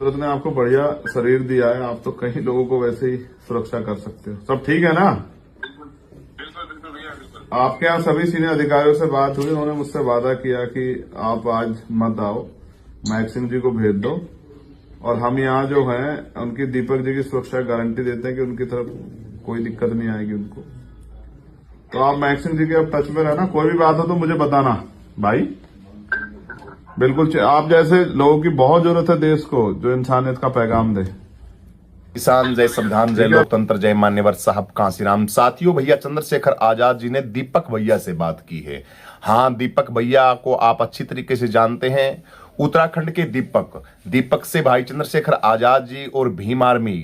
कुदरत ने आपको बढ़िया शरीर दिया है, आप तो कई लोगों को वैसे ही सुरक्षा कर सकते हो। सब ठीक है ना? बिल्कुल भैया बिल्कुल। आपके यहाँ सभी सीनियर अधिकारियों से बात हुई, उन्होंने मुझसे वादा किया कि आप आज मत आओ, महक सिंह जी को भेज दो और हम यहाँ जो हैं उनकी दीपक जी की सुरक्षा गारंटी देते हैं कि उनकी तरफ कोई दिक्कत नहीं आएगी उनको। तो आप महक सिंह जी के अब टच में रहना, कोई भी बात हो तो मुझे बताना भाई। बिल्कुल, आप जैसे लोगों की बहुत जरूरत है देश को, जो इंसानियत का पैगाम दे। किसान जय संविधान जय लोकतंत्र जय मान्यवर साहब कांसीराम। साथियों, भैया चंद्रशेखर आजाद जी ने दीपक भैया से बात की है। हाँ, दीपक भैया को आप अच्छी तरीके से जानते हैं। उत्तराखंड के दीपक से भाई चंद्रशेखर आजाद जी और भीम आर्मी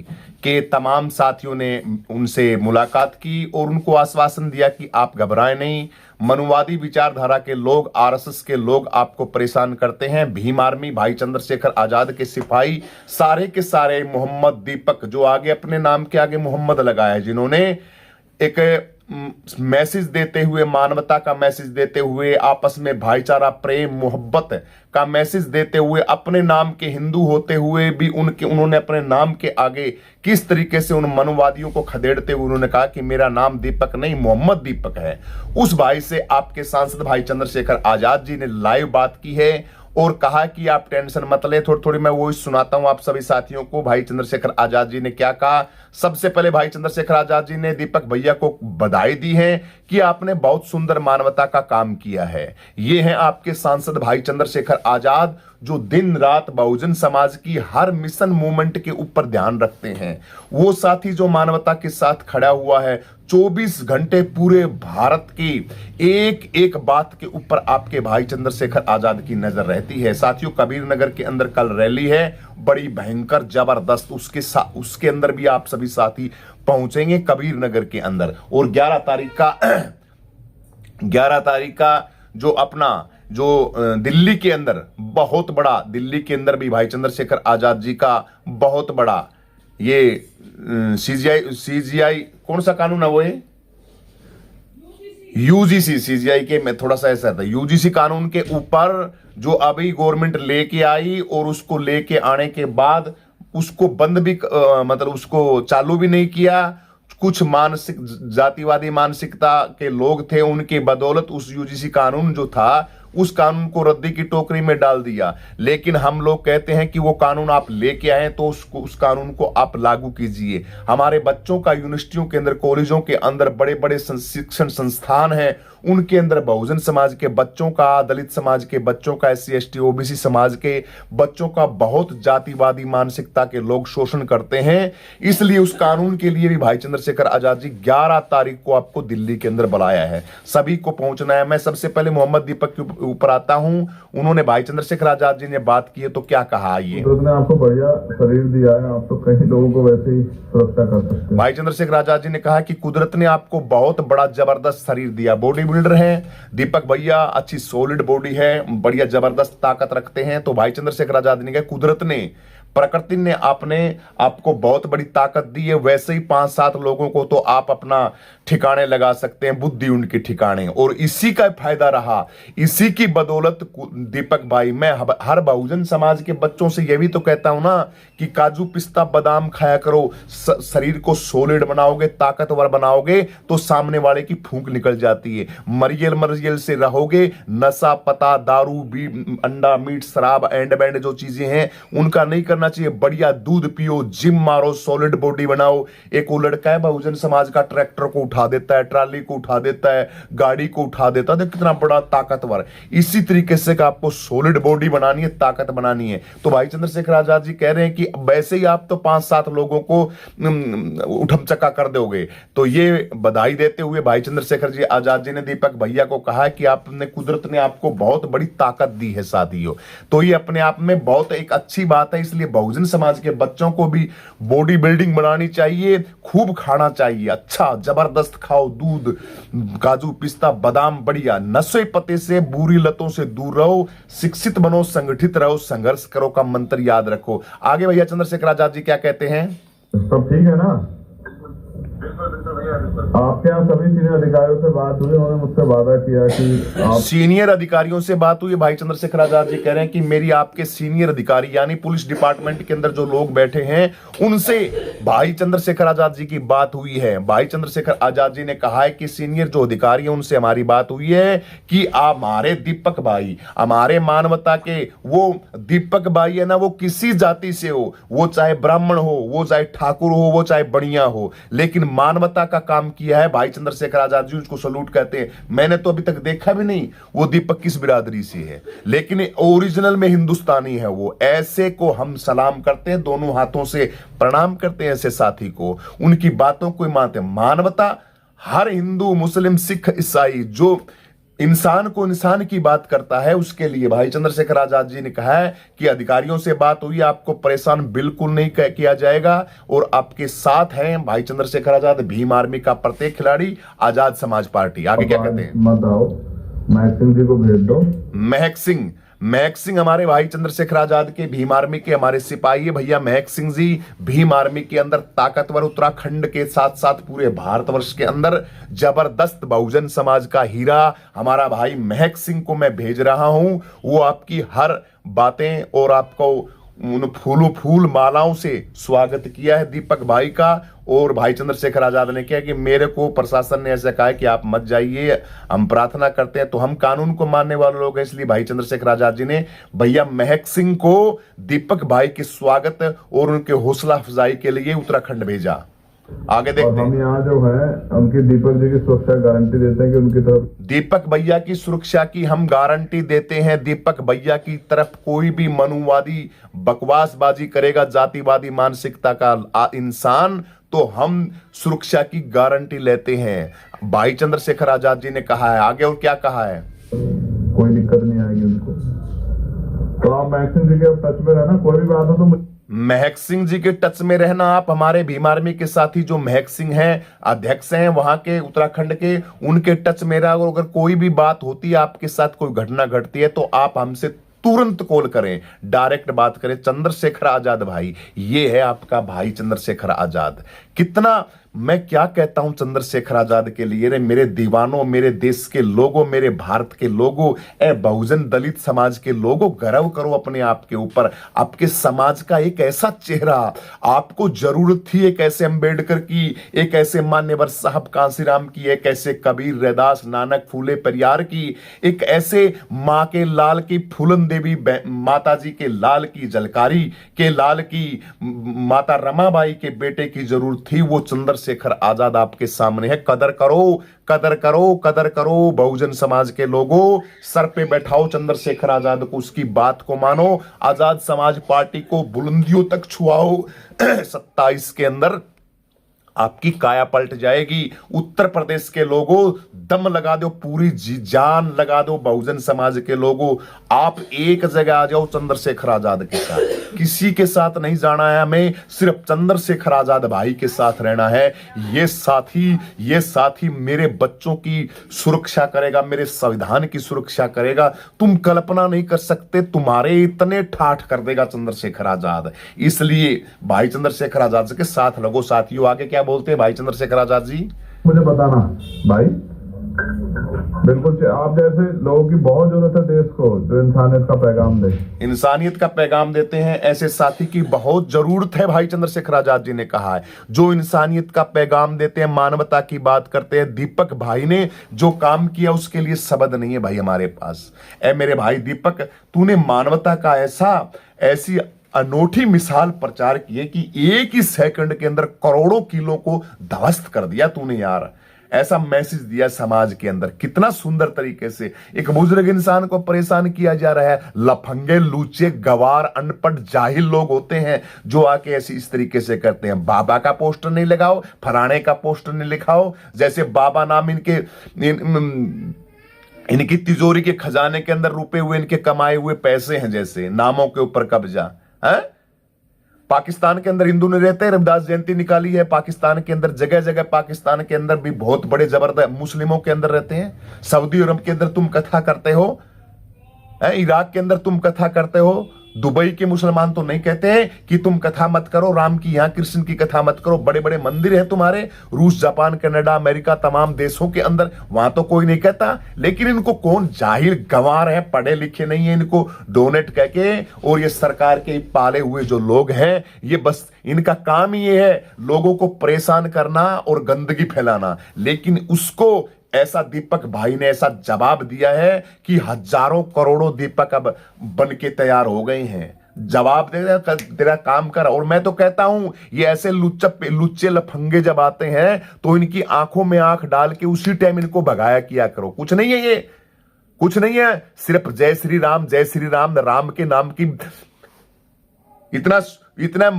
के तमाम साथियों ने उनसे मुलाकात की और उनको आश्वासन दिया कि आप घबराएं नहीं। मनुवादी विचारधारा के लोग, आरएसएस के लोग आपको परेशान करते हैं। भीम आर्मी, भाई चंद्रशेखर आजाद के सिपाही सारे के सारे मोहम्मद दीपक, जो आगे अपने नाम के आगे मोहम्मद लगाया, जिन्होंने एक मैसेज देते हुए, मानवता का मैसेज देते हुए, आपस में भाईचारा, प्रेम, मोहब्बत का मैसेज देते हुए, अपने नाम के हिंदू होते हुए भी उन्होंने अपने नाम के आगे किस तरीके से उन मनुवादियों को खदेड़ते हुए उन्होंने कहा कि मेरा नाम दीपक नहीं मोहम्मद दीपक है। उस भाई से आपके सांसद भाई चंद्रशेखर आजाद जी ने लाइव बात की है और कहा कि आप टेंशन मत ले। थोड़ी मैं वो सुनाता हूं आप सभी साथियों को। भाई चंद्रशेखर आजाद जी ने क्या कहा। सबसे पहले भाई चंद्रशेखर आजाद जी ने दीपक भैया को बधाई दी है कि आपने बहुत सुंदर मानवता का काम किया है। ये हैं आपके सांसद भाई चंद्रशेखर आजाद, जो दिन रात बहुजन समाज की हर मिशन मूवमेंट के ऊपर ध्यान रखते हैं। वो साथी जो मानवता के साथ खड़ा हुआ है, 24 घंटे पूरे भारत की एक एक बात के ऊपर आपके भाई चंद्रशेखर आजाद की नजर रहती है। साथियों, कबीर नगर के अंदर कल रैली है, बड़ी भयंकर जबरदस्त, उसके अंदर भी आप सभी साथी पहुंचेंगे कबीर नगर के अंदर। और 11 तारीख का जो दिल्ली के अंदर बहुत बड़ा, दिल्ली के अंदर भी भाई चंद्रशेखर आजाद जी का बहुत बड़ा ये सीजीआई कौन सा कानून है वो, ये यूजीसी, सीजीआई के मैं थोड़ा सा ऐसा था, यूजीसी कानून के ऊपर जो अभी गवर्नमेंट लेके आई और उसको लेके आने के बाद उसको बंद भी मतलब उसको चालू भी नहीं किया। कुछ मानसिक जातिवादी मानसिकता के लोग थे, उनके बदौलत उस यूजीसी कानून जो था उस कानून को रद्दी की टोकरी में डाल दिया। लेकिन हम लोग कहते हैं कि वो कानून आप लेके आए तो उस कानून को आप लागू कीजिए। हमारे बच्चों का यूनिवर्सिटियों के अंदर, कॉलेजों के अंदर, बड़े बड़े शिक्षण संस्थान हैं, उनके अंदर बहुजन समाज के बच्चों का, दलित समाज के बच्चों का, SC ST OBC समाज के बच्चों का बहुत जातिवादी मानसिकता के लोग शोषण करते हैं। इसलिए उस कानून के लिए भी भाई चंद्रशेखर आजाद जी 11 तारीख को आपको दिल्ली के अंदर बुलाया है, सभी को पहुंचना है। मैं सबसे पहले मोहम्मद दीपक के ऊपर आता हूं। उन्होंने भाई चंद्रशेखर आजाद जी ने बात की है तो क्या कहा। ये कुदरत ने आपको बढ़िया शरीर दिया है, आप तो कई लोगों को वैसे ही सुरक्षा कर सकते हैं। भाई चंद्रशेखर आजाद जी ने कहा कि कुदरत ने आपको बहुत बड़ा जबरदस्त शरीर दिया। बॉडी बिल्डर हैं दीपक भैया, अच्छी सॉलिड बॉडी है, बढ़िया जबरदस्त ताकत रखते हैं। तो भाई चंद्रशेखर आजाद ने कहा कुदरत ने, प्रकृति ने आपको बहुत बड़ी ताकत दी है। वैसे ही 5-7 लोगों को तो आप अपना ठिकाने लगा सकते हैं, बुद्धि उनके ठिकाने, और इसी का फायदा रहा। इसी की बदौलत दीपक भाई, मैं हर बहुजन समाज के बच्चों से ये भी तो कहता हूं ना कि काजू पिस्ता बादाम खाया करो। शरीर को सॉलिड बनाओगे, ताकतवर बनाओगे तो सामने वाले की फूंक निकल जाती है। मरियल से रहोगे, नशा पता, दारू, अंडा, मीट, शराब, एंड बैंड जो चीजें हैं उनका नहीं करना चाहिए। बढ़िया दूध पियो, जिम मारो, सॉलिड बॉडी बनाओ। एक वो लड़का है बहुजन समाज का, ट्रैक्टर को उठा देता है, ट्राली को उठा देता है, गाड़ी को उठा देता है, कितना बड़ा ताकतवर। इसी तरीके से आपको सॉलिड बॉडी बनानी है, ताकत बनानी है। तो भाई चंद्रशेखर आजाद जी कह रहे हैं कि वैसे ही आप तो 5-7 लोगों को उठम चक्का कर दोगे। तो ये बधाई देते हुए भाई चंद्रशेखर जी आजाद जी ने दीपक भैया को कहा कि आपने, कुदरत ने आपको बहुत बड़ी ताकत दी है साथियों। तो ये अपने आप में बहुत एक अच्छी बात है। इसलिए बहुजन समाज के बच्चों को भी बॉडी बिल्डिंग बनानी चाहिए, खूब खाना चाहिए, अच्छा जबरदस्त खाओ, दूध, काजू पिस्ता बादाम, बढ़िया। नशे पते से, बुरी लतों से दूर रहो, शिक्षित बनो, संगठित रहो, संघर्ष करो का मंत्र याद रखो। आगे भैया चंद्रशेखर आजाद जी क्या कहते हैं। सब ठीक है ना? बिल्कुल भैया। बिल्कुल। आपके यहाँ सभी सीनियर अधिकारियों से बात हुई, उन्होंने मुझसे वादा किया कि आप सीनियर अधिकारियों से बात हुई। भाई चंद्रशेखर आजाद जी कह रहे हैं कि मेरी आपके सीनियर अधिकारी यानी पुलिस डिपार्टमेंट के अंदर जो लोग बैठे हैं उनसे भाई चंद्रशेखर आजाद जी की बात हुई है। भाई चंद्रशेखर आजाद जी ने कहा है कि सीनियर जो अधिकारी हैं उनसे हमारी बात हुई है कि आप हमारे दीपक भाई, हमारे मानवता के वो दीपक भाई है ना, वो किसी जाति से हो, वो चाहे ब्राह्मण हो, वो चाहे ठाकुर हो, वो चाहे बढ़िया हो, लेकिन मानवता का काम किया है। भाई चंद्रशेखर आजाद जी उसको सलूट कहते हैं। मैंने तो अभी तक देखा भी नहीं वो दीपक किस बिरादरी से है, लेकिन ओरिजिनल में हिंदुस्तानी है वो। ऐसे को हम सलाम करते हैं, दोनों हाथों से प्रणाम करते हैं ऐसे साथी को, उनकी बातों को मानते हैं। मानवता हर हिंदू, मुस्लिम, सिख, ईसाई जो इंसान को इंसान की बात करता है उसके लिए भाई चंद्रशेखर आजाद जी ने कहा है कि अधिकारियों से बात हुई, आपको परेशान बिल्कुल नहीं किया जाएगा और आपके साथ हैं भाई चंद्रशेखर आजाद, भीम आर्मी का प्रत्येक खिलाड़ी, आजाद समाज पार्टी। आगे क्या कहते हैं? मत आओ, महक सिंह जी को भेज दो। महक सिंह हमारे भाई चंद्रशेखर आजाद के भीम आर्मी के हमारे सिपाही है भैया। महक सिंह जी भीम आर्मी के अंदर ताकतवर, उत्तराखंड के साथ साथ पूरे भारतवर्ष के अंदर जबरदस्त बहुजन समाज का हीरा हमारा भाई महक सिंह को मैं भेज रहा हूं। वो आपकी हर बातें और आपको उन फूल मालाओं से स्वागत किया है दीपक भाई का। और भाई चंद्रशेखर आजाद ने किया कि मेरे को प्रशासन ने ऐसा कहा है कि आप मत जाइए, हम प्रार्थना करते हैं, तो हम कानून को मानने वाले लोग हैं, इसलिए भाई चंद्रशेखर आजाद जी ने भैया महक सिंह को दीपक भाई के स्वागत और उनके हौसला अफजाई के लिए उत्तराखंड भेजा। आगे देखते हैं। हम यहाँ जो है उनकी दीपक जी की सुरक्षा गारंटी देते हैं कि उनकी तरफ दीपक भैया की सुरक्षा की हम गारंटी देते हैं। दीपक भैया की तरफ कोई भी मनुवादी बकवासबाजी करेगा, जातिवादी मानसिकता का इंसान, तो हम सुरक्षा की गारंटी लेते हैं। भाई चंद्रशेखर आजाद जी ने कहा है। आगे और क्या कहा है? कोई दिक्कत नहीं आएगी उनको। तो आप महक सिंह जी के टच में रहना, कोई भी बात हो तो महक सिंह जी के टच में रहना आप। हमारे भीम आर्मी के साथी जो महक सिंह हैं, अध्यक्ष हैं वहां के उत्तराखंड के, उनके टच में रहा। अगर कोई भी बात होती है, आपके साथ कोई घटना घटती है, तो आप हमसे तुरंत कॉल करें, डायरेक्ट बात करें। चंद्रशेखर आजाद भाई, ये है आपका भाई चंद्रशेखर आजाद। कितना मैं क्या कहता हूं चंद्रशेखर आजाद के लिए। रे मेरे दीवानों, मेरे देश के लोगों, मेरे भारत के लोगों, ए बहुजन दलित समाज के लोगों, गर्व करो अपने आप के ऊपर। आपके समाज का एक ऐसा चेहरा, आपको जरूरत थी एक ऐसे अंबेडकर की, एक ऐसे मान्यवर साहब कांसीराम की, एक ऐसे कबीर, रैदास, नानक, फूले पेरियार की, एक ऐसे मां के लाल की फूलन देवी माता जी के लाल की, जलकारी के लाल की, माता रमाबाई के बेटे की जरूरत थी। वो चंद्रशेखर आजाद आपके सामने है। कदर करो, कदर करो, कदर करो बहुजन समाज के लोगों। सर पे बैठाओ चंद्रशेखर आजाद को, उसकी बात को मानो, आजाद समाज पार्टी को बुलंदियों तक छुआओ। 27 के अंदर आपकी काया पलट जाएगी। उत्तर प्रदेश के लोगों, दम लगा दो, पूरी जान लगा दो बहुजन समाज के लोगों। आप एक जगह आ जाओ चंद्रशेखर आजाद के साथ। किसी के साथ नहीं जाना है हमें, सिर्फ चंद्रशेखर आजाद भाई के साथ रहना है। ये साथी मेरे बच्चों की सुरक्षा करेगा, मेरे संविधान की सुरक्षा करेगा। तुम कल्पना नहीं कर सकते, तुम्हारे इतने ठाठ कर देगा चंद्रशेखर आजाद। इसलिए भाई चंद्रशेखर आजाद के साथ लगो साथियों। आगे क्या बोलते हैं भाई चंद्रशेखर आजाद जी? मुझे बताना भाई, बिल्कुल आप जैसे लोगों की बहुत जरूरत है देश को, जो इंसानियत का पैगाम दे। इंसानियत का पैगाम देते हैं, ऐसे साथी की बहुत जरूरत है। भाई चंद्रशेखर आजाद जी ने कहा है, जो इंसानियत का पैगाम देते हैं, मानवता की बात करते हैं। दीपक भाई ने जो काम किया उसके लिए शब्द नहीं है भाई हमारे पास। ए मेरे भाई दीपक, तूने मानवता का ऐसी अनोखी मिसाल प्रचार की है कि एक ही सेकंड के अंदर करोड़ों किलो को ध्वस्त कर दिया तूने यार। ऐसा मैसेज दिया समाज के अंदर, कितना सुंदर तरीके से। एक बुजुर्ग इंसान को परेशान किया जा रहा है। लफंगे, लूचे, गवार, अनपढ़, जाहिल लोग होते हैं जो आके ऐसी इस तरीके से करते हैं। बाबा का पोस्टर नहीं लगाओ, फलाने का पोस्टर नहीं लिखाओ। जैसे बाबा नाम इनकी तिजोरी के खजाने के अंदर रुपए हुए, इनके कमाए हुए पैसे हैं, जैसे नामों के ऊपर कब्जा है। पाकिस्तान के अंदर हिंदू नहीं रहते, रविदास जयंती निकाली है। पाकिस्तान के अंदर जगह जगह, पाकिस्तान के अंदर भी बहुत बड़े जबरदस्त मुस्लिमों के अंदर रहते हैं। सऊदी अरब के अंदर तुम कथा करते हो, इराक के अंदर तुम कथा करते हो, दुबई के मुसलमान तो नहीं कहते हैं कि तुम कथा मत करो राम की, यहां कृष्ण की कथा मत करो। बड़े बड़े मंदिर हैं तुम्हारे रूस, जापान, कनाडा, अमेरिका, तमाम देशों के अंदर, वहां तो कोई नहीं कहता। लेकिन इनको कौन जाहिल गंवार है, पढ़े लिखे नहीं है, इनको डोनेट कह के, और ये सरकार के पाले हुए जो लोग हैं, ये बस इनका काम ही ये है लोगों को परेशान करना और गंदगी फैलाना। लेकिन उसको ऐसा दीपक भाई ने ऐसा जवाब दिया है कि हजारों करोड़ों दीपक अब बन के तैयार हो गए हैं। जवाब दे, तेरा काम कर। और मैं तो कहता हूं ये ऐसे लुच्चे लफंगे जब आते हैं तो इनकी आंखों में आंख डाल के उसी टाइम इनको भगाया किया करो। कुछ नहीं है, ये कुछ नहीं है, सिर्फ जय श्री राम, जय श्री राम, राम के नाम की इतना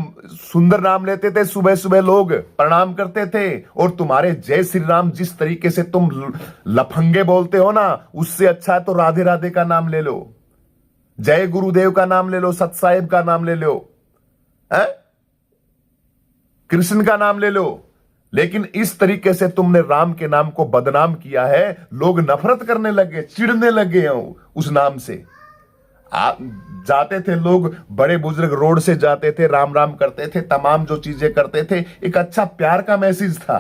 सुंदर नाम लेते थे, सुबह सुबह लोग प्रणाम करते थे। और तुम्हारे जय श्री राम जिस तरीके से तुम लफंगे बोलते हो ना, उससे अच्छा है तो राधे राधे का नाम ले लो, जय गुरुदेव का नाम ले लो, सत साहिब का नाम ले लो, कृष्ण का नाम ले लो। लेकिन इस तरीके से तुमने राम के नाम को बदनाम किया है, लोग नफरत करने लगे, चिढ़ने लगे उस नाम से। जाते थे लोग, बड़े बुजुर्ग रोड से जाते थे, राम राम करते थे, तमाम जो चीजें करते थे, एक अच्छा प्यार का मैसेज था।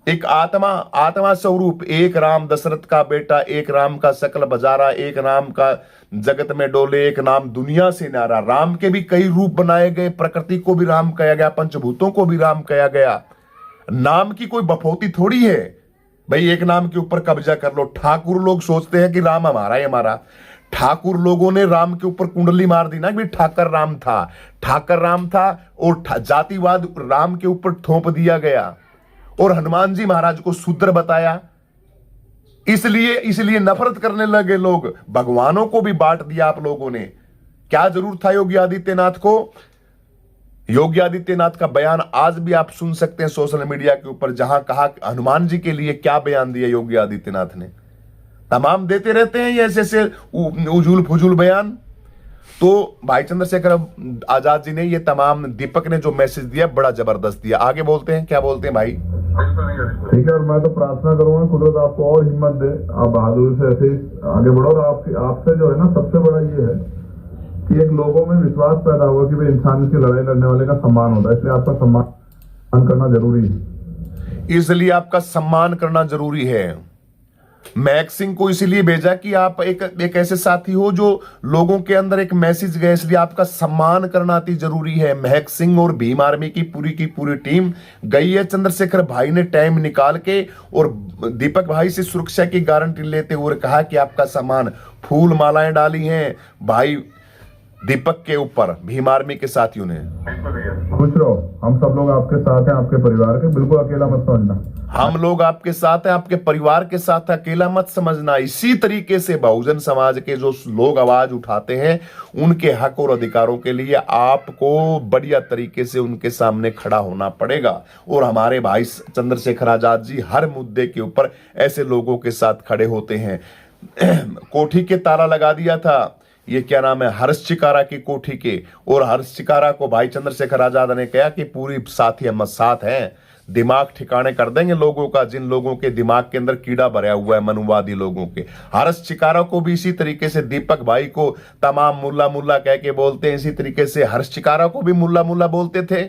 एक आत्मा स्वरूप, एक राम दशरथ का बेटा, एक राम का शकल बजारा, एक राम का जगत में डोले, एक नाम दुनिया से न्यारा। राम के भी कई रूप बनाए गए, प्रकृति को भी राम कहा गया, पंचभूतों को भी राम कहा गया। नाम की कोई बफौती थोड़ी है भाई, एक नाम के ऊपर कब्जा कर लो। ठाकुर लोग सोचते हैं कि राम हमारा है, हमारा। ठाकुर लोगों ने राम के ऊपर कुंडली मार दी ना कि ठाकर राम था, ठाकर राम था, और जातिवाद राम के ऊपर थोप दिया गया, और हनुमान जी महाराज को शूद्र बताया। इसलिए नफरत करने लगे लोग, भगवानों को भी बांट दिया आप लोगों ने। क्या जरूरत था योगी आदित्यनाथ को? योगी आदित्यनाथ का बयान आज भी आप सुन सकते हैं सोशल मीडिया के ऊपर, जहां कहा हनुमान जी के लिए क्या बयान दिया योगी आदित्यनाथ ने। तमाम देते रहते हैं ये ऐसे उजूल फुजूल बयान। तो भाई चंद्रशेखर आजाद जी ने ये तमाम, दीपक ने जो मैसेज दिया बड़ा जबरदस्त दिया। आगे बोलते हैं, क्या बोलते हैं भाई? ठीक है, और मैं तो प्रार्थना करूंगा कुदरत आपको और हिम्मत दे, आप बहादुरी से ऐसे आगे बढ़ो। और आपसे जो है ना, सबसे बड़ा ये है कि एक लोगों में विश्वास पैदा हुआ कि भाई इंसान की लड़ाई लड़ने वाले का सम्मान होता है, इसलिए आपका सम्मान करना जरूरी है। इसलिए आपका सम्मान करना जरूरी है। महक सिंह को इसीलिए भेजा कि आप एक ऐसे साथी हो जो लोगों के अंदर एक मैसेज गए, इसलिए आपका सम्मान करना अति जरूरी है। महक सिंह और भीम आर्मी की पूरी टीम गई है। चंद्रशेखर भाई ने टाइम निकाल के और दीपक भाई से सुरक्षा की गारंटी लेते हुए कहा कि आपका सम्मान, फूल मालाएं डाली हैं भाई दीपक के ऊपर भीम आर्मी के साथियों ने। खुश रहो, हम सब लोग आपके साथ हैं, आपके परिवार के, बिल्कुल अकेला मत समझना। हम लोग आपके साथ हैं, आपके परिवार के साथ, अकेला मत समझना। इसी तरीके से बहुजन समाज के जो लोग आवाज उठाते हैं, उनके हक और अधिकारों के लिए आपको बढ़िया तरीके से उनके सामने खड़ा होना पड़ेगा। और हमारे भाई चंद्रशेखर आजाद जी हर मुद्दे के ऊपर ऐसे लोगों के साथ खड़े होते हैं। कोठी के ताला लगा दिया था, ये क्या नाम है, हर्ष चिकारा की कोठी के, और हर्ष चिकारा को भाई चंद्रशेखर आजाद ने कहा कि पूरी साथी हम साथ हैं, दिमाग ठिकाने कर देंगे लोगों का, जिन लोगों के दिमाग के अंदर कीड़ा भरा हुआ है, मनुवादी लोगों के। हर्ष चिकारा को भी इसी तरीके से दीपक भाई को तमाम मुल्ला मुल्ला कह के बोलते हैं, इसी तरीके से हर्ष चिकारा को भी मुल्ला मुल्ला बोलते थे।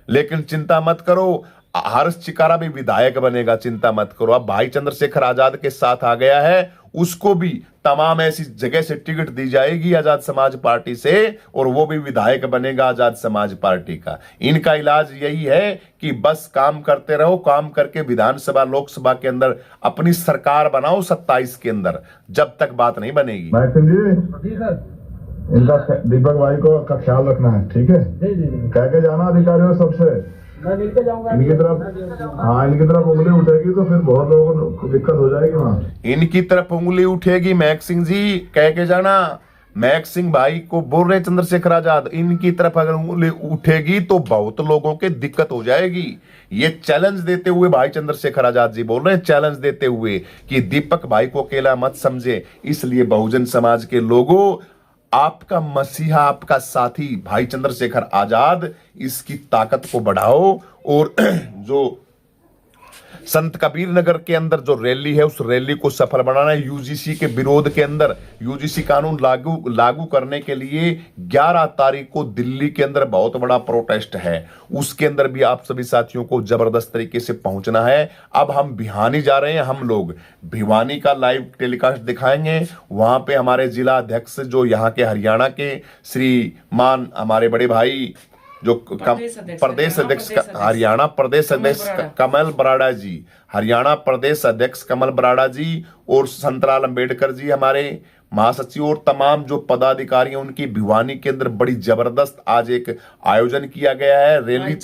लेकिन चिंता मत करो, हर्ष चिकारा भी विधायक बनेगा, चिंता मत करो। अब भाई चंद्रशेखर आजाद के साथ आ गया है, उसको भी तमाम ऐसी जगह से टिकट दी जाएगी आजाद समाज पार्टी से, और वो भी विधायक बनेगा आजाद समाज पार्टी का। इनका इलाज यही है कि बस काम करते रहो, काम करके विधानसभा लोकसभा के अंदर अपनी सरकार बनाओ 27 के अंदर, जब तक बात नहीं बनेगी। इनका दीपक भाई को का ख्याल रखना है, ठीक है? कह के जाना अधिकारियों सबसे, मैं मिलकर जाऊंगा इनकी तरफ उंगली उठेगी तो फिर बहुत लोगों को दिक्कत हो जाएगी वहाँ। इनकी तरफ उंगली उठेगी महक सिंह जी, कह के जाना। महक सिंह भाई को बोल रहे चंद्रशेखर आजाद, इनकी तरफ अगर उंगली उठेगी तो बहुत लोगों के दिक्कत हो जाएगी। ये चैलेंज देते हुए भाई चंद्रशेखर आजाद जी बोल रहे हैं, चैलेंज देते हुए कि दीपक भाई को अकेला मत समझे। इसलिए बहुजन समाज के लोगों, आपका मसीहा, आपका साथी भाई चंद्रशेखर आजाद, इसकी ताकत को बढ़ाओ। और जो संत कबीर नगर के अंदर जो रैली है उस रैली को सफल बनाना है। यूजीसी के विरोध के अंदर यूजीसी कानून लागू करने के लिए 11 तारीख को दिल्ली के अंदर बहुत बड़ा प्रोटेस्ट है। उसके अंदर भी आप सभी साथियों को जबरदस्त तरीके से पहुंचना है। अब हम भिवानी जा रहे हैं, हम लोग भिवानी का लाइव टेलीकास्ट दिखाएंगे। वहां पे हमारे जिला अध्यक्ष जो यहाँ के हरियाणा के श्रीमान हमारे बड़े भाई जो प्रदेश अध्यक्ष हरियाणा प्रदेश अध्यक्ष कमल बराड़ा जी, हरियाणा प्रदेश अध्यक्ष कमल बराड़ा जी और संतराल अंबेडकर जी हमारे महासचिव और तमाम जो पदाधिकारी हैं उनकी भिवानी के अंदर बड़ी जबरदस्त आज एक आयोजन किया गया है रैली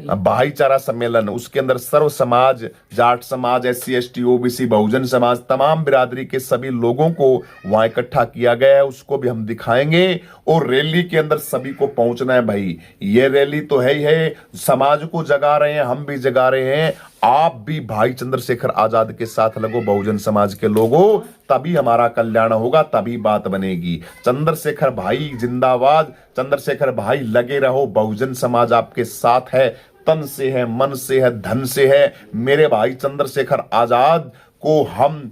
भाईचारा सम्मेलन। उसके अंदर सर्व समाज, जाट समाज, SC ST OBC Bahujan Samaj, तमाम बिरादरी के सभी लोगों को वहां इकट्ठा किया गया है। उसको भी हम दिखाएंगे और रैली के अंदर सभी को पहुंचना है। भाई ये रैली तो है ही है, समाज को जगा रहे हैं, हम भी जगा रहे हैं। आप भी भाई चंद्रशेखर आजाद के साथ लगो, बहुजन समाज के लोगों, तभी हमारा कल्याण होगा, तभी बात बनेगी। चंद्रशेखर भाई जिंदाबाद, चंद्रशेखर भाई लगे रहो, बहुजन समाज आपके साथ है, तन से है, मन से है, धन से है। मेरे भाई चंद्रशेखर आजाद को हम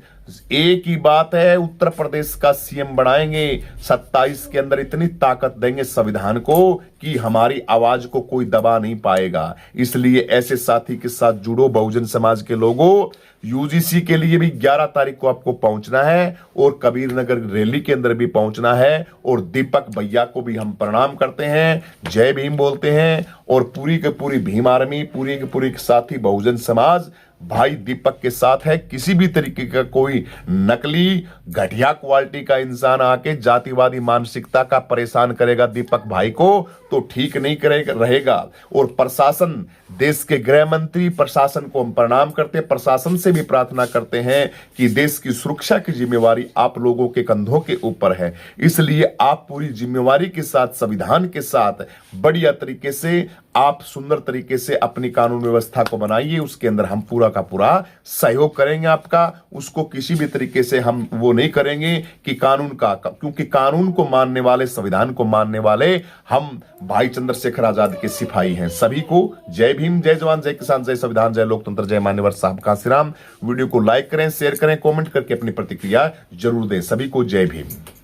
एक ही बात है, उत्तर प्रदेश का CM बनाएंगे। 27 के अंदर इतनी ताकत देंगे संविधान को कि हमारी आवाज को कोई दबा नहीं पाएगा। इसलिए ऐसे साथी के साथ जुड़ो बहुजन समाज के लोगों। यूजीसी के लिए भी 11 तारीख को आपको पहुंचना है और कबीर नगर रैली के अंदर भी पहुंचना है। और दीपक भैया को भी हम प्रणाम करते हैं, जय भीम बोलते हैं। और पूरी की पूरी भीम आर्मी, पूरी की पूरी साथी बहुजन समाज भाई दीपक के साथ है। किसी भी तरीके का कोई नकली घटिया क्वालिटी का इंसान आके जातिवादी मानसिकता का परेशान करेगा दीपक भाई को तो ठीक नहीं करेगा रहेगा। और प्रशासन, देश के गृह मंत्री प्रशासन को हम प्रणाम करते हैं, प्रशासन से भी प्रार्थना करते हैं कि देश की सुरक्षा की जिम्मेवारी आप लोगों के कंधों के ऊपर है। इसलिए आप पूरी जिम्मेवारी के साथ, संविधान के साथ बढ़िया तरीके से आप सुंदर तरीके से अपनी कानून व्यवस्था को बनाइए। उसके अंदर हम पूरा का पूरा सहयोग करेंगे आपका। उसको किसी भी तरीके से हम वो नहीं करेंगे कि कानून का, क्योंकि कानून को मानने वाले, संविधान को मानने वाले हम भाई चंद्रशेखर आजाद के सिपाही हैं। सभी को जय भीम, जय जवान, जय किसान, जय संविधान, जय लोकतंत्र, जय मान्यवर साहब कांसीराम। वीडियो को लाइक करें, शेयर करें, कमेंट करके अपनी प्रतिक्रिया जरूर दें। सभी को जय भीम।